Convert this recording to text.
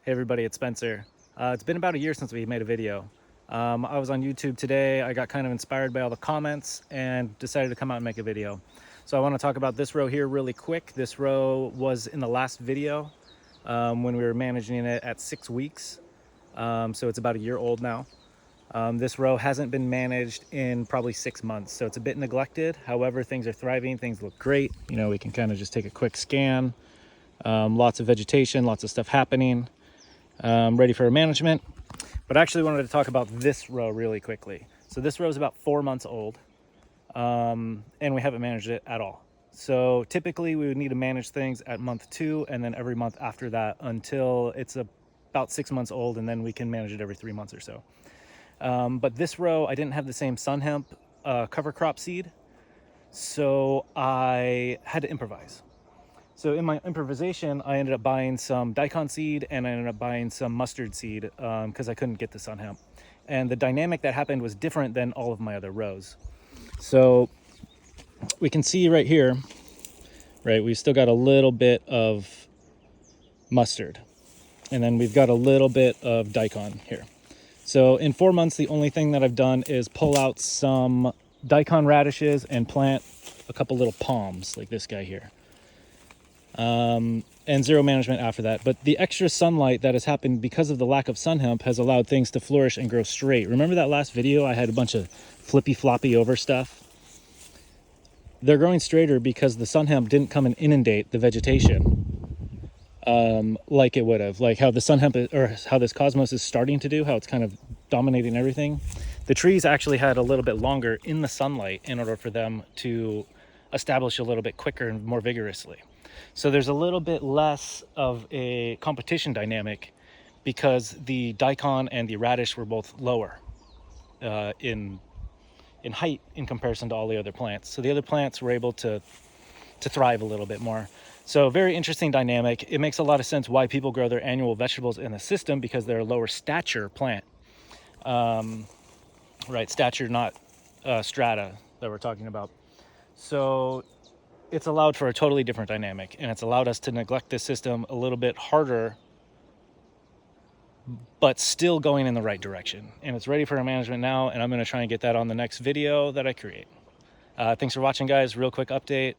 Hey everybody, it's Spencer. It's been about a year since we made a video. I was on YouTube today. I got kind of inspired by all the comments and decided to come out and make a video. So I want to talk about this row here really quick. This row was in the last video when we were managing it at 6 weeks. So it's about a year old now. This row hasn't been managed in probably 6 months, so it's a bit neglected. However, things are thriving, things look great. You know, we can kind of just take a quick scan. Lots of vegetation, lots of stuff happening. Ready for management. But I actually wanted to talk about this row really quickly. So this row is about 4 months old, and we haven't managed it at all. So typically we would need to manage things at month 2 and then every month after that until it's about 6 months old, and then we can manage it every 3 months or so. But this row, I didn't have the same sun hemp cover crop seed, so I had to improvise. So in my improvisation, I ended up buying some daikon seed and I ended up buying some mustard seed because I couldn't get the sun hemp. And the dynamic that happened was different than all of my other rows. So we can see right here, right, we've still got a little bit of mustard. And then we've got a little bit of daikon here. So in 4 months, the only thing that I've done is pull out some daikon radishes and plant a couple little palms like this guy here. And zero management after that. But the extra sunlight that has happened because of the lack of sun hemp has allowed things to flourish and grow straight. Remember that last video? I had a bunch of flippy floppy over stuff. They're growing straighter because the sun hemp didn't come and inundate the vegetation like it would have, like how the sun hemp or how this cosmos is starting to do, how it's kind of dominating everything. The trees actually had a little bit longer in the sunlight in order for them to establish a little bit quicker and more vigorously. So there's a little bit less of a competition dynamic because the daikon and the radish were both lower in height in comparison to all the other plants. So the other plants were able to thrive a little bit more. So very interesting dynamic. It makes a lot of sense why people grow their annual vegetables in the system, because they're a lower stature plant. Right, stature, not strata that we're talking about. So it's allowed for a totally different dynamic, and it's allowed us to neglect this system a little bit harder, but still going in the right direction. And it's ready for our management now, and I'm going to try and get that on the next video that I create. Thanks for watching, guys. Real quick update.